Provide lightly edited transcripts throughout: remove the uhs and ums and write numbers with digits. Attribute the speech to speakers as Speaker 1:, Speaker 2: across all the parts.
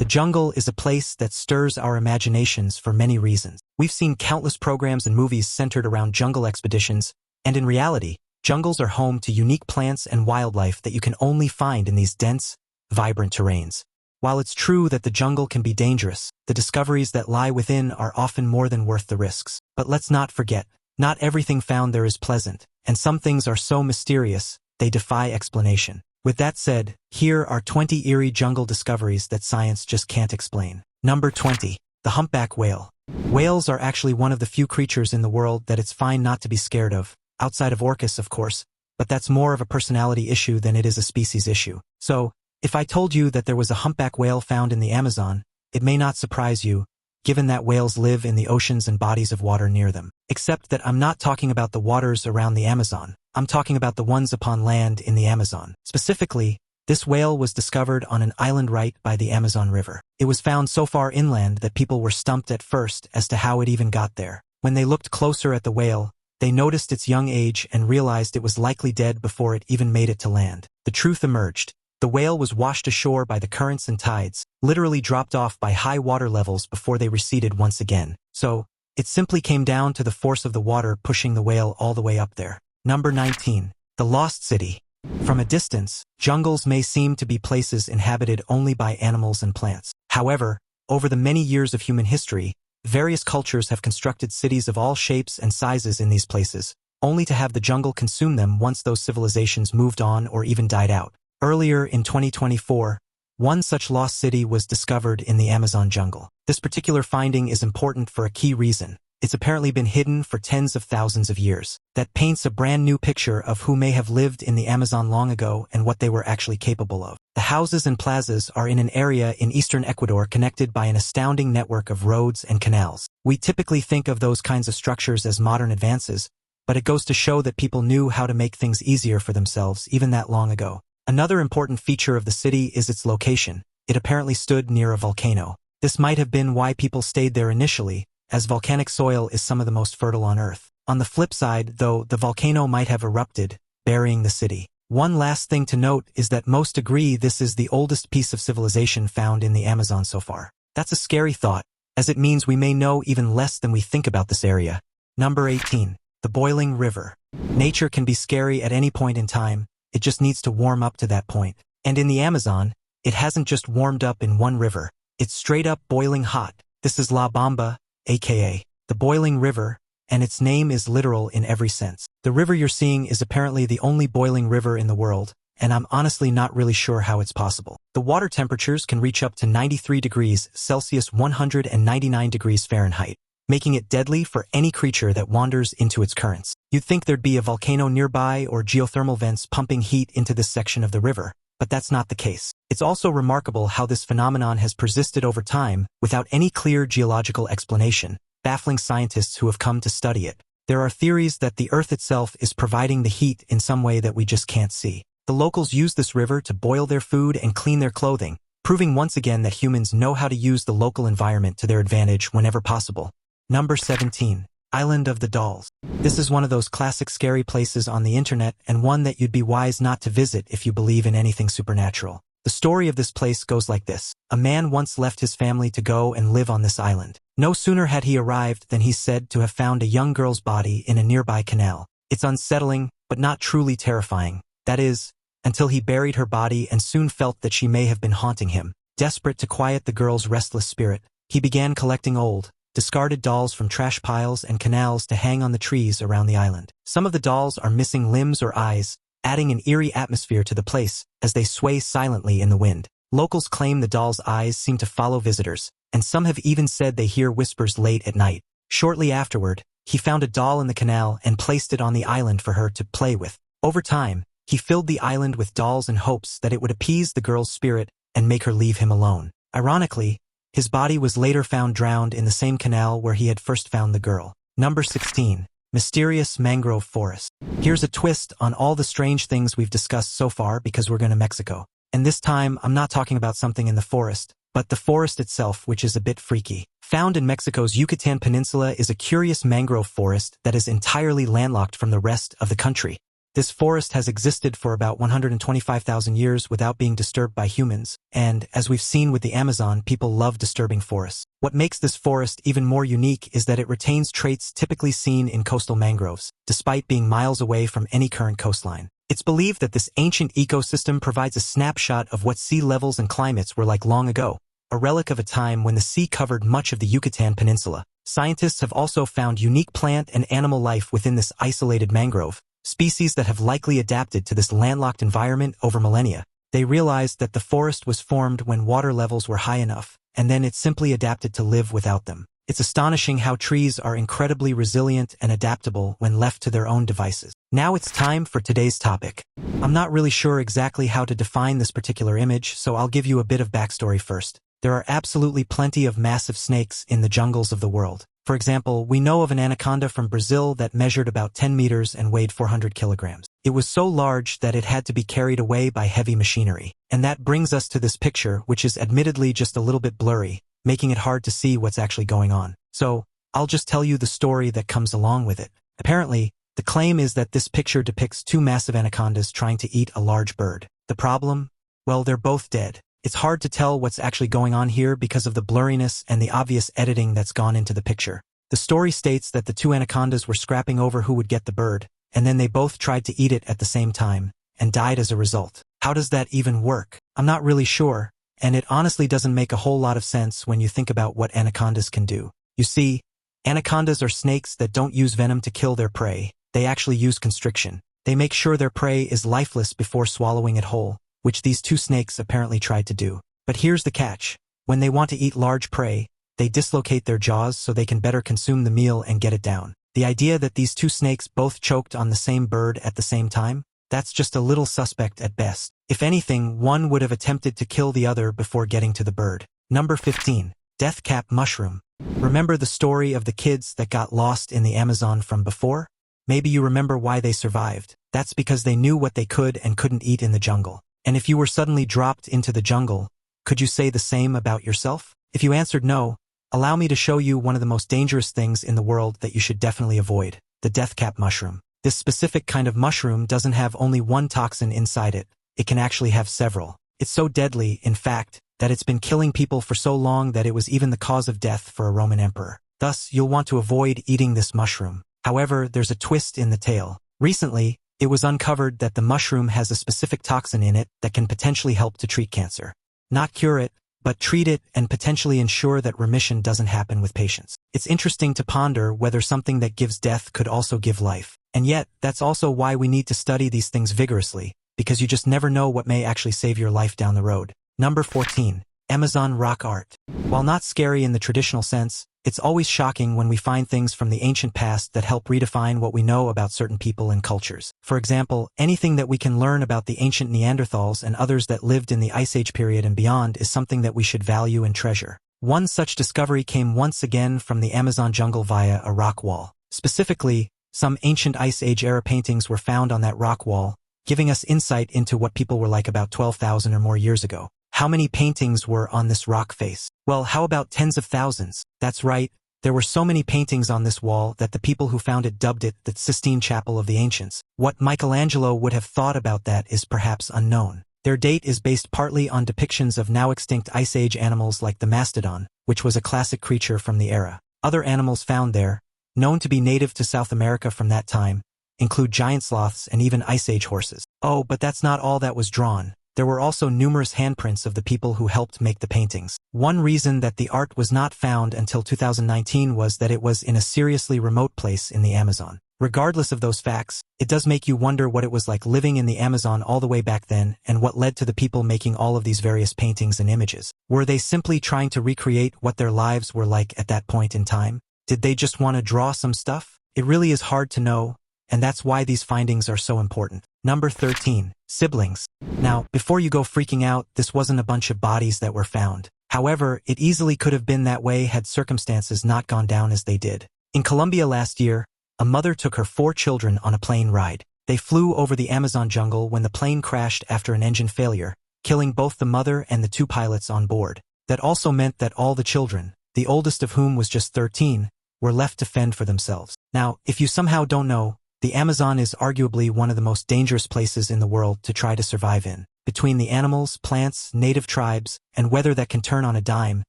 Speaker 1: jungle is a place that stirs our imaginations for many reasons. We've seen countless programs and movies centered around jungle expeditions, and in reality, jungles are home to unique plants and wildlife that you can only find in these dense, vibrant terrains. While it's true that the jungle can be dangerous, the discoveries that lie within are often more than worth the risks. But let's not forget, not everything found there is pleasant, and some things are so mysterious, they defy explanation. With that said, here are 20 eerie jungle discoveries that science just can't explain. Number 20. The humpback whale. Whales are actually one of the few creatures in the world that it's fine not to be scared of, outside of orcas of course, but that's more of a personality issue than it is a species issue. So, if I told you that there was a humpback whale found in the Amazon, it may not surprise you, given that whales live in the oceans and bodies of water near them. Except that I'm not talking about the waters around the Amazon. I'm talking about the ones upon land in the Amazon. Specifically, this whale was discovered on an island right by the Amazon River. It was found so far inland that people were stumped at first as to how it even got there. When they looked closer at the whale, they noticed its young age and realized it was likely dead before it even made it to land. The truth emerged. The whale was washed ashore by the currents and tides, literally dropped off by high water levels before they receded once again. So, it simply came down to the force of the water pushing the whale all the way up there. Number 19. The Lost City. From a distance, jungles may seem to be places inhabited only by animals and plants. However, over the many years of human history, various cultures have constructed cities of all shapes and sizes in these places, only to have the jungle consume them once those civilizations moved on or even died out. Earlier in 2024, one such lost city was discovered in the Amazon jungle. This particular finding is important for a key reason. It's apparently been hidden for tens of thousands of years. That paints a brand new picture of who may have lived in the Amazon long ago and what they were actually capable of. The houses and plazas are in an area in eastern Ecuador connected by an astounding network of roads and canals. We typically think of those kinds of structures as modern advances, but it goes to show that people knew how to make things easier for themselves even that long ago. Another important feature of the city is its location. It apparently stood near a volcano. This might have been why people stayed there initially, as volcanic soil is some of the most fertile on Earth. On the flip side, though, the volcano might have erupted, burying the city. One last thing to note is that most agree this is the oldest piece of civilization found in the Amazon so far. That's a scary thought, as it means we may know even less than we think about this area. Number 18. The boiling river. Nature can be scary at any point in time. It just needs to warm up to that point. And in the Amazon, it hasn't just warmed up in one river. It's straight up boiling hot. This is La Bamba, aka the boiling river, and its name is literal in every sense. The river you're seeing is apparently the only boiling river in the world, and I'm honestly not really sure how it's possible. The water temperatures can reach up to 93 degrees Celsius 199 degrees Fahrenheit, making it deadly for any creature that wanders into its currents. You'd think there'd be a volcano nearby or geothermal vents pumping heat into this section of the river, but that's not the case. It's also remarkable how this phenomenon has persisted over time without any clear geological explanation, baffling scientists who have come to study it. There are theories that the Earth itself is providing the heat in some way that we just can't see. The locals use this river to boil their food and clean their clothing, proving once again that humans know how to use the local environment to their advantage whenever possible. Number 17. Island of the Dolls. This is one of those classic scary places on the internet and one that you'd be wise not to visit if you believe in anything supernatural. The story of this place goes like this. A man once left his family to go and live on this island. No sooner had he arrived than he's said to have found a young girl's body in a nearby canal. It's unsettling, but not truly terrifying. That is, until he buried her body and soon felt that she may have been haunting him. Desperate to quiet the girl's restless spirit, he began collecting old, discarded dolls from trash piles and canals to hang on the trees around the island. Some of the dolls are missing limbs or eyes, adding an eerie atmosphere to the place as they sway silently in the wind. Locals claim the dolls' eyes seem to follow visitors, and some have even said they hear whispers late at night. Shortly afterward, he found a doll in the canal and placed it on the island for her to play with. Over time, he filled the island with dolls in hopes that it would appease the girl's spirit and make her leave him alone. Ironically, his body was later found drowned in the same canal where he had first found the girl. Number 16. Mysterious mangrove forest. Here's a twist on all the strange things we've discussed so far because we're going to Mexico. And this time, I'm not talking about something in the forest, but the forest itself, which is a bit freaky. Found in Mexico's Yucatan Peninsula is a curious mangrove forest that is entirely landlocked from the rest of the country. This forest has existed for about 125,000 years without being disturbed by humans, and, as we've seen with the Amazon, people love disturbing forests. What makes this forest even more unique is that it retains traits typically seen in coastal mangroves, despite being miles away from any current coastline. It's believed that this ancient ecosystem provides a snapshot of what sea levels and climates were like long ago, a relic of a time when the sea covered much of the Yucatan Peninsula. Scientists have also found unique plant and animal life within this isolated mangrove, species that have likely adapted to this landlocked environment over millennia. They realized that the forest was formed when water levels were high enough, and then it simply adapted to live without them. It's astonishing how trees are incredibly resilient and adaptable when left to their own devices. Now it's time for today's topic. I'm not really sure exactly how to define this particular image, so I'll give you a bit of backstory first. There are absolutely plenty of massive snakes in the jungles of the world. For example, we know of an anaconda from Brazil that measured about 10 meters and weighed 400 kilograms. It was so large that it had to be carried away by heavy machinery. And that brings us to this picture, which is admittedly just a little bit blurry, making it hard to see what's actually going on. So, I'll just tell you the story that comes along with it. Apparently, the claim is that this picture depicts two massive anacondas trying to eat a large bird. The problem? Well, they're both dead. It's hard to tell what's actually going on here because of the blurriness and the obvious editing that's gone into the picture. The story states that the two anacondas were scrapping over who would get the bird, and then they both tried to eat it at the same time, and died as a result. How does that even work? I'm not really sure, and it honestly doesn't make a whole lot of sense when you think about what anacondas can do. You see, anacondas are snakes that don't use venom to kill their prey. They actually use constriction. They make sure their prey is lifeless before swallowing it whole, which these two snakes apparently tried to do. But here's the catch. When they want to eat large prey, they dislocate their jaws so they can better consume the meal and get it down. The idea that these two snakes both choked on the same bird at the same time? That's just a little suspect at best. If anything, one would have attempted to kill the other before getting to the bird. Number 15. Death cap mushroom. Remember the story of the kids that got lost in the Amazon from before? Maybe you remember why they survived. That's because they knew what they could and couldn't eat in the jungle. And if you were suddenly dropped into the jungle, could you say the same about yourself? If you answered no, allow me to show you one of the most dangerous things in the world that you should definitely avoid, the death cap mushroom. This specific kind of mushroom doesn't have only one toxin inside it, it can actually have several. It's so deadly, in fact, that it's been killing people for so long that it was even the cause of death for a Roman emperor. Thus, you'll want to avoid eating this mushroom. However, there's a twist in the tale. Recently, it was uncovered that the mushroom has a specific toxin in it that can potentially help to treat cancer. Not cure it, but treat it and potentially ensure that remission doesn't happen with patients. It's interesting to ponder whether something that gives death could also give life. And yet, that's also why we need to study these things vigorously, because you just never know what may actually save your life down the road. Number 14. Amazon rock art. While not scary in the traditional sense, it's always shocking when we find things from the ancient past that help redefine what we know about certain people and cultures. For example, anything that we can learn about the ancient Neanderthals and others that lived in the Ice Age period and beyond is something that we should value and treasure. One such discovery came once again from the Amazon jungle via a rock wall. Specifically, some ancient Ice Age era paintings were found on that rock wall, giving us insight into what people were like about 12,000 or more years ago. How many paintings were on this rock face? Well, how about tens of thousands? That's right, there were so many paintings on this wall that the people who found it dubbed it the Sistine Chapel of the Ancients. What Michelangelo would have thought about that is perhaps unknown. Their date is based partly on depictions of now extinct Ice Age animals like the mastodon, which was a classic creature from the era. Other animals found there, known to be native to South America from that time, include giant sloths and even Ice Age horses. Oh, but that's not all that was drawn. There were also numerous handprints of the people who helped make the paintings. One reason that the art was not found until 2019 was that it was in a seriously remote place in the Amazon. Regardless of those facts, it does make you wonder what it was like living in the Amazon all the way back then and what led to the people making all of these various paintings and images. Were they simply trying to recreate what their lives were like at that point in time? Did they just want to draw some stuff? It really is hard to know, and that's why these findings are so important. Number 13. Siblings. Now, before you go freaking out, this wasn't a bunch of bodies that were found. However, it easily could have been that way had circumstances not gone down as they did. In Colombia last year, a mother took her 4 children on a plane ride. They flew over the Amazon jungle when the plane crashed after an engine failure, killing both the mother and the 2 pilots on board. That also meant that all the children, the oldest of whom was just 13, were left to fend for themselves. Now, if you somehow don't know, The Amazon is arguably one of the most dangerous places in the world to try to survive in. Between the animals, plants, native tribes, and weather that can turn on a dime,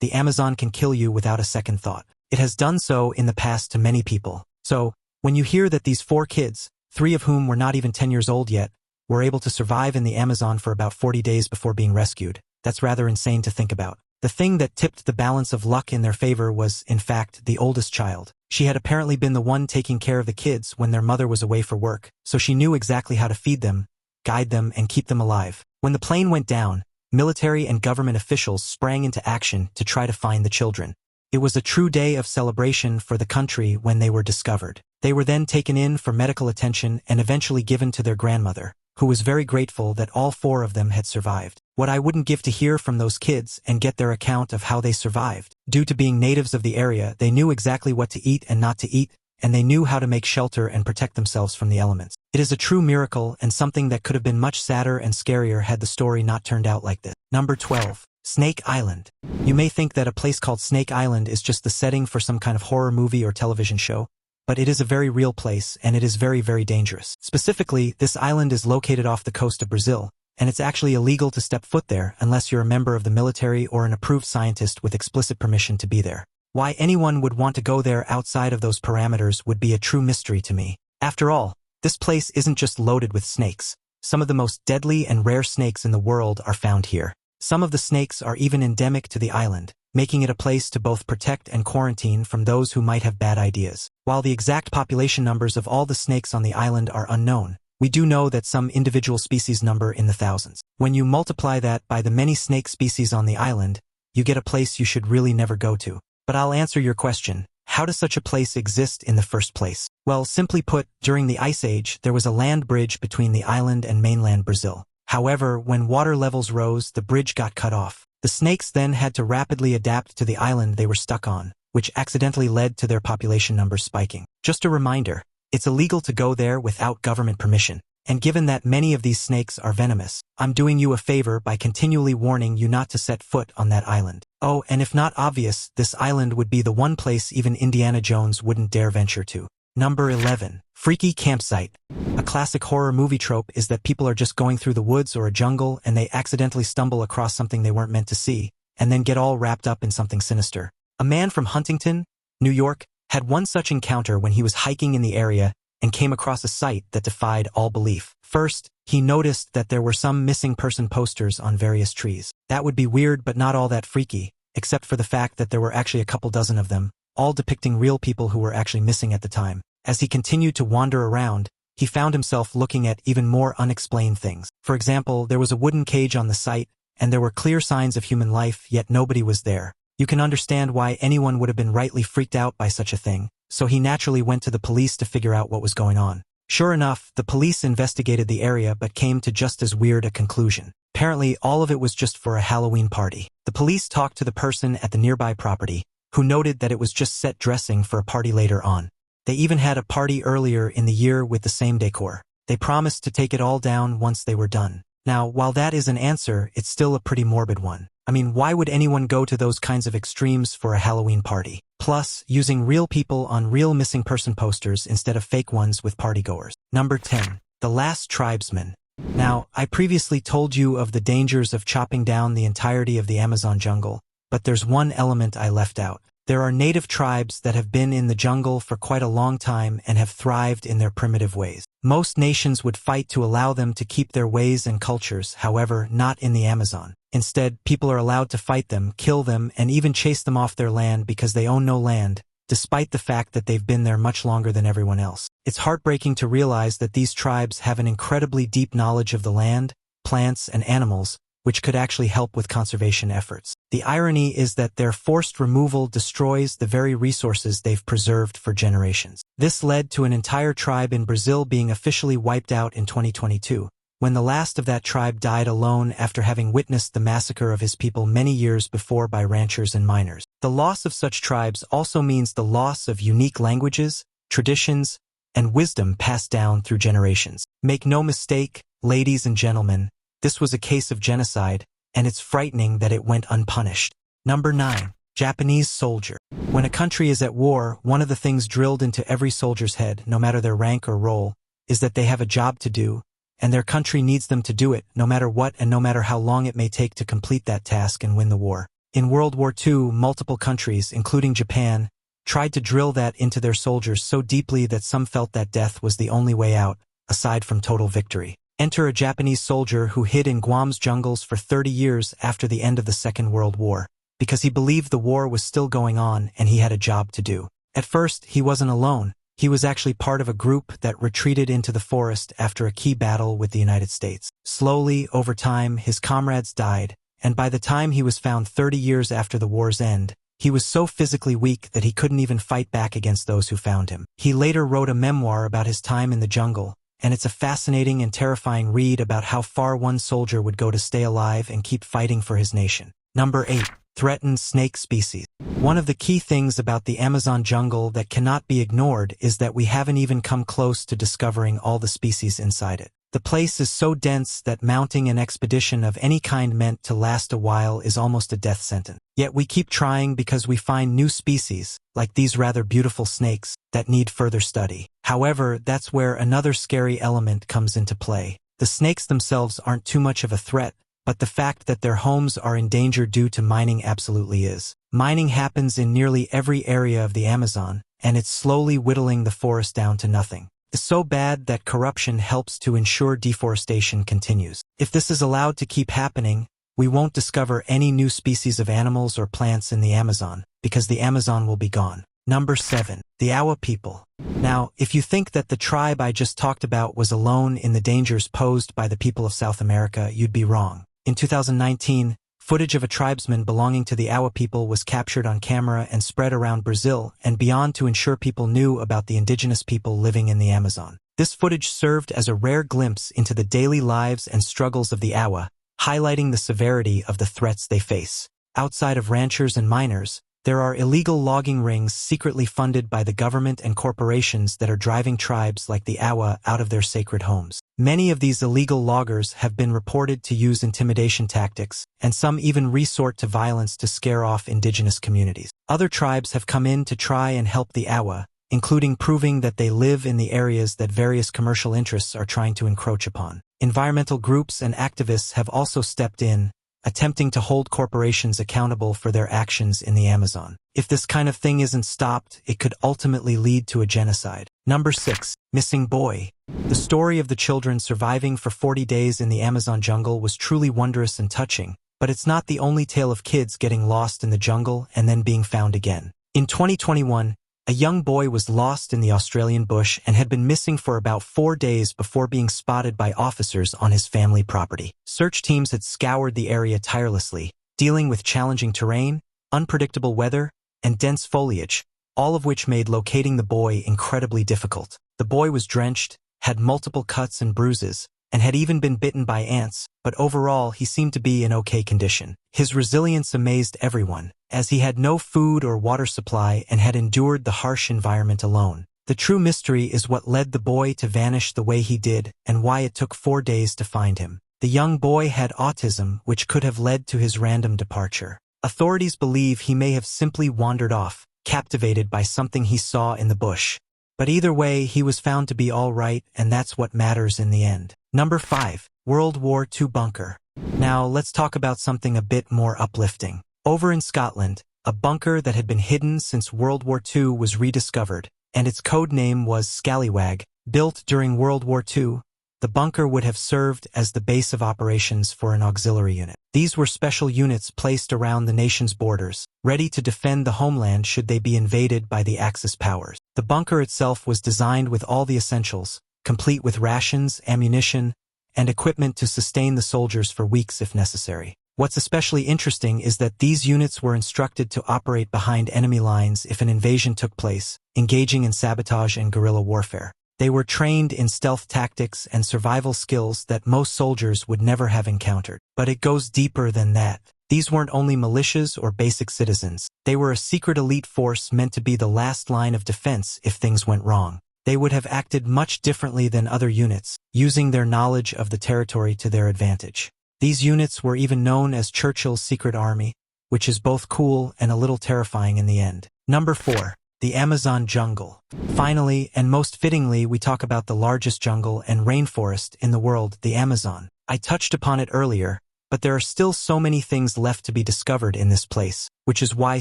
Speaker 1: the Amazon can kill you without a second thought. It has done so in the past to many people. So, when you hear that these 4 kids, 3 of whom were not even 10 years old yet, were able to survive in the Amazon for about 40 days before being rescued, that's rather insane to think about. The thing that tipped the balance of luck in their favor was, in fact, the oldest child. She had apparently been the one taking care of the kids when their mother was away for work, so she knew exactly how to feed them, guide them, and keep them alive. When the plane went down, military and government officials sprang into action to try to find the children. It was a true day of celebration for the country when they were discovered. They were then taken in for medical attention and eventually given to their grandmother, who was very grateful that all 4 of them had survived. What I wouldn't give to hear from those kids and get their account of how they survived. Due to being natives of the area, they knew exactly what to eat and not to eat, and they knew how to make shelter and protect themselves from the elements. It is a true miracle and something that could have been much sadder and scarier had the story not turned out like this. Number 12. Snake Island. You may think that a place called Snake Island is just the setting for some kind of horror movie or television show, but it is a very real place and it is very, very dangerous. Specifically, this island is located off the coast of Brazil, and it's actually illegal to step foot there unless you're a member of the military or an approved scientist with explicit permission to be there. Why anyone would want to go there outside of those parameters would be a true mystery to me. After all, this place isn't just loaded with snakes. Some of the most deadly and rare snakes in the world are found here. Some of the snakes are even endemic to the island, making it a place to both protect and quarantine from those who might have bad ideas. While the exact population numbers of all the snakes on the island are unknown, we do know that some individual species number in the thousands. When you multiply that by the many snake species on the island, you get a place you should really never go to. But I'll answer your question. How does such a place exist in the first place? Well, simply put, during the Ice Age, there was a land bridge between the island and mainland Brazil. However, when water levels rose, the bridge got cut off. The snakes then had to rapidly adapt to the island they were stuck on, which accidentally led to their population numbers spiking. Just a reminder, it's illegal to go there without government permission. And given that many of these snakes are venomous, I'm doing you a favor by continually warning you not to set foot on that island. Oh, and if not obvious, this island would be the one place even Indiana Jones wouldn't dare venture to. Number 11. Freaky Campsite. A classic horror movie trope is that people are just going through the woods or a jungle and they accidentally stumble across something they weren't meant to see, and then get all wrapped up in something sinister. A man from Huntington, New York, had one such encounter when he was hiking in the area and came across a sight that defied all belief. First, he noticed that there were some missing person posters on various trees. That would be weird but not all that freaky, except for the fact that there were actually a couple dozen of them, all depicting real people who were actually missing at the time. As he continued to wander around, he found himself looking at even more unexplained things. For example, there was a wooden cage on the site, and there were clear signs of human life, yet nobody was there. You can understand why anyone would have been rightly freaked out by such a thing, so he naturally went to the police to figure out what was going on. Sure enough, the police investigated the area but came to just as weird a conclusion. Apparently, all of it was just for a Halloween party. The police talked to the person at the nearby property, who noted that it was just set dressing for a party later on. They even had a party earlier in the year with the same decor. They promised to take it all down once they were done. Now, while that is an answer, it's still a pretty morbid one. I mean, why would anyone go to those kinds of extremes for a Halloween party? Plus, using real people on real missing person posters instead of fake ones with partygoers. Number 10. The Last Tribesman. Now, I previously told you of the dangers of chopping down the entirety of the Amazon jungle, but there's one element I left out. There are native tribes that have been in the jungle for quite a long time and have thrived in their primitive ways. Most nations would fight to allow them to keep their ways and cultures, however, not in the Amazon. Instead, people are allowed to fight them, kill them, and even chase them off their land because they own no land, despite the fact that they've been there much longer than everyone else. It's heartbreaking to realize that these tribes have an incredibly deep knowledge of the land, plants, and animals, which could actually help with conservation efforts. The irony is that their forced removal destroys the very resources they've preserved for generations. This led to an entire tribe in Brazil being officially wiped out in 2022, when the last of that tribe died alone after having witnessed the massacre of his people many years before by ranchers and miners. The loss of such tribes also means the loss of unique languages, traditions, and wisdom passed down through generations. Make no mistake, ladies and gentlemen, this was a case of genocide, and it's frightening that it went unpunished. Number 9. Japanese Soldier. When a country is at war, one of the things drilled into every soldier's head, no matter their rank or role, is that they have a job to do, and their country needs them to do it, no matter what and no matter how long it may take to complete that task and win the war. In World War II, multiple countries, including Japan, tried to drill that into their soldiers so deeply that some felt that death was the only way out, aside from total victory. Enter a Japanese soldier who hid in Guam's jungles for 30 years after the end of the Second World War, because he believed the war was still going on and he had a job to do. At first, he wasn't alone. He was actually part of a group that retreated into the forest after a key battle with the United States. Slowly, over time, his comrades died, and by the time he was found 30 years after the war's end, he was so physically weak that he couldn't even fight back against those who found him. He later wrote a memoir about his time in the jungle, and it's a fascinating and terrifying read about how far one soldier would go to stay alive and keep fighting for his nation. Number 8. Threatened snake species. One of the key things about the Amazon jungle that cannot be ignored is that we haven't even come close to discovering all the species inside it. The place is so dense that mounting an expedition of any kind meant to last a while is almost a death sentence. Yet we keep trying because we find new species, like these rather beautiful snakes, that need further study. However, that's where another scary element comes into play. The snakes themselves aren't too much of a threat, but the fact that their homes are in danger due to mining absolutely is. Mining happens in nearly every area of the Amazon, and it's slowly whittling the forest down to nothing. It's so bad that corruption helps to ensure deforestation continues. If this is allowed to keep happening, we won't discover any new species of animals or plants in the Amazon, because the Amazon will be gone. Number 7. The Awa people. Now, if you think that the tribe I just talked about was alone in the dangers posed by the people of South America, you'd be wrong. In 2019, footage of a tribesman belonging to the Awa people was captured on camera and spread around Brazil and beyond to ensure people knew about the indigenous people living in the Amazon. This footage served as a rare glimpse into the daily lives and struggles of the Awa, highlighting the severity of the threats they face. Outside of ranchers and miners, there are illegal logging rings secretly funded by the government and corporations that are driving tribes like the Awa out of their sacred homes. Many of these illegal loggers have been reported to use intimidation tactics, and some even resort to violence to scare off indigenous communities. Other tribes have come in to try and help the Awa, including proving that they live in the areas that various commercial interests are trying to encroach upon. Environmental groups and activists have also stepped in, attempting to hold corporations accountable for their actions in the Amazon. If this kind of thing isn't stopped, it could ultimately lead to a genocide. Number 6. Missing boy. The story of the children surviving for 40 days in the Amazon jungle was truly wondrous and touching, but it's not the only tale of kids getting lost in the jungle and then being found again. In 2021, a young boy was lost in the Australian bush and had been missing for about 4 days before being spotted by officers on his family property. Search teams had scoured the area tirelessly, dealing with challenging terrain, unpredictable weather, and dense foliage, all of which made locating the boy incredibly difficult. The boy was drenched, had multiple cuts and bruises, and had even been bitten by ants, but overall he seemed to be in okay condition. His resilience amazed everyone, as he had no food or water supply and had endured the harsh environment alone. The true mystery is what led the boy to vanish the way he did and why it took 4 days to find him. The young boy had autism, which could have led to his random departure. Authorities believe he may have simply wandered off, captivated by something he saw in the bush. But either way, he was found to be all right, and that's what matters in the end. Number 5. World War II bunker. Now, let's talk about something a bit more uplifting. Over in Scotland, a bunker that had been hidden since World War II was rediscovered, and its code name was Scallywag. Built during World War II, the bunker would have served as the base of operations for an auxiliary unit. These were special units placed around the nation's borders, ready to defend the homeland should they be invaded by the Axis powers. The bunker itself was designed with all the essentials, complete with rations, ammunition, and equipment to sustain the soldiers for weeks if necessary. What's especially interesting is that these units were instructed to operate behind enemy lines if an invasion took place, engaging in sabotage and guerrilla warfare. They were trained in stealth tactics and survival skills that most soldiers would never have encountered. But it goes deeper than that. These weren't only militias or basic citizens. They were a secret elite force meant to be the last line of defense if things went wrong. They would have acted much differently than other units, using their knowledge of the territory to their advantage. These units were even known as Churchill's Secret Army, which is both cool and a little terrifying in the end. Number 4. The Amazon jungle. Finally, and most fittingly, we talk about the largest jungle and rainforest in the world, the Amazon. I touched upon it earlier, but there are still so many things left to be discovered in this place, which is why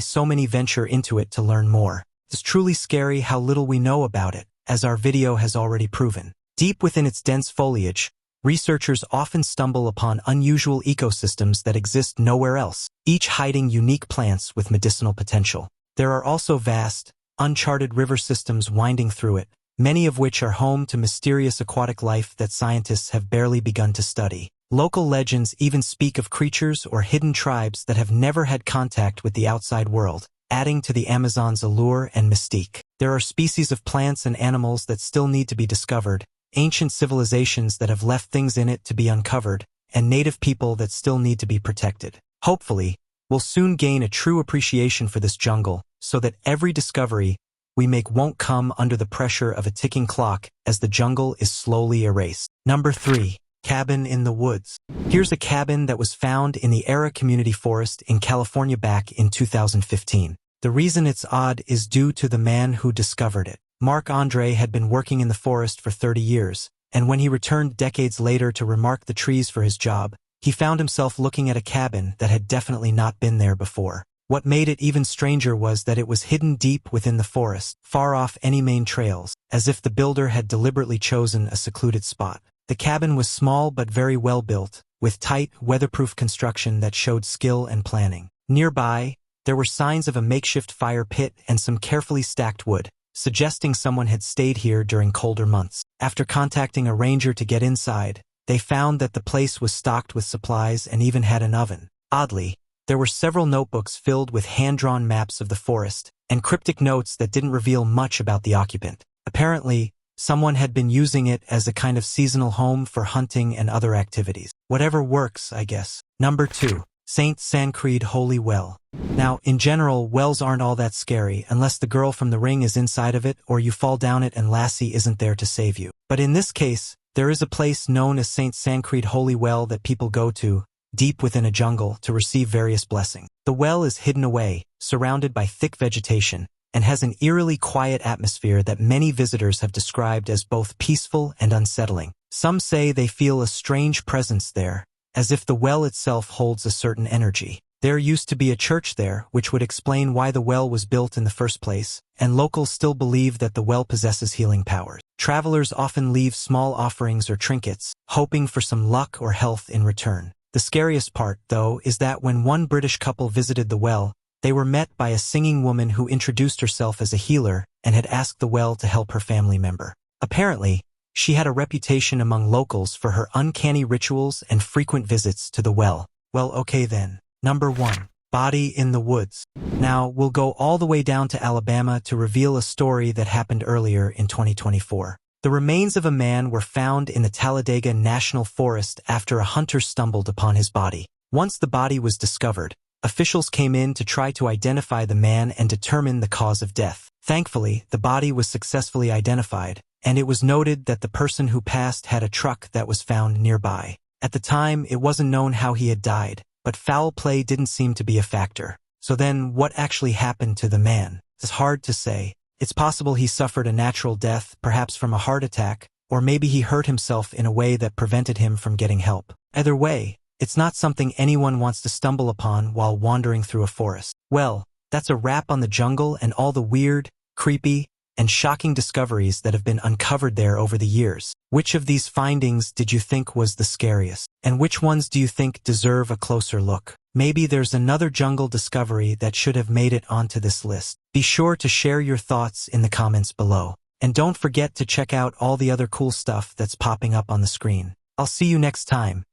Speaker 1: so many venture into it to learn more. It's truly scary how little we know about it, as our video has already proven. Deep within its dense foliage, researchers often stumble upon unusual ecosystems that exist nowhere else, each hiding unique plants with medicinal potential. There are also vast, uncharted river systems winding through it, many of which are home to mysterious aquatic life that scientists have barely begun to study. Local legends even speak of creatures or hidden tribes that have never had contact with the outside world, adding to the Amazon's allure and mystique. There are species of plants and animals that still need to be discovered, ancient civilizations that have left things in it to be uncovered, and native people that still need to be protected. Hopefully, we'll soon gain a true appreciation for this jungle, so that every discovery we make won't come under the pressure of a ticking clock as the jungle is slowly erased. Number 3. Cabin in the woods. Here's a cabin that was found in the Eerie Community Forest in California back in 2015. The reason it's odd is due to the man who discovered it. Marc Andre had been working in the forest for 30 years, and when he returned decades later to remark the trees for his job, he found himself looking at a cabin that had definitely not been there before. What made it even stranger was that it was hidden deep within the forest, far off any main trails, as if the builder had deliberately chosen a secluded spot. The cabin was small but very well built, with tight, weatherproof construction that showed skill and planning. Nearby, there were signs of a makeshift fire pit and some carefully stacked wood, suggesting someone had stayed here during colder months. After contacting a ranger to get inside, they found that the place was stocked with supplies and even had an oven. Oddly, there were several notebooks filled with hand-drawn maps of the forest, and cryptic notes that didn't reveal much about the occupant. Apparently, someone had been using it as a kind of seasonal home for hunting and other activities. Whatever works, I guess. Number 2. St. Sancred Holy Well. Now, in general, wells aren't all that scary unless the girl from the ring is inside of it or you fall down it and Lassie isn't there to save you. But in this case, there is a place known as St. Sancred Holy Well that people go to, deep within a jungle, to receive various blessings. The well is hidden away, surrounded by thick vegetation, and has an eerily quiet atmosphere that many visitors have described as both peaceful and unsettling. Some say they feel a strange presence there, as if the well itself holds a certain energy. There used to be a church there, which would explain why the well was built in the first place, and locals still believe that the well possesses healing powers. Travelers often leave small offerings or trinkets, hoping for some luck or health in return. The scariest part, though, is that when one British couple visited the well, they were met by a singing woman who introduced herself as a healer and had asked the well to help her family member. Apparently, she had a reputation among locals for her uncanny rituals and frequent visits to the well. Well, okay then. Number 1. Body in the woods. Now, we'll go all the way down to Alabama to reveal a story that happened earlier in 2024. The remains of a man were found in the Talladega National Forest after a hunter stumbled upon his body. Once the body was discovered, officials came in to try to identify the man and determine the cause of death. Thankfully, the body was successfully identified, and it was noted that the person who passed had a truck that was found nearby. At the time, it wasn't known how he had died, but foul play didn't seem to be a factor. So then, what actually happened to the man? It's hard to say. It's possible he suffered a natural death, perhaps from a heart attack, or maybe he hurt himself in a way that prevented him from getting help. Either way, it's not something anyone wants to stumble upon while wandering through a forest. Well, that's a wrap on the jungle and all the weird, creepy, and shocking discoveries that have been uncovered there over the years. Which of these findings did you think was the scariest? And which ones do you think deserve a closer look? Maybe there's another jungle discovery that should have made it onto this list. Be sure to share your thoughts in the comments below. And don't forget to check out all the other cool stuff that's popping up on the screen. I'll see you next time.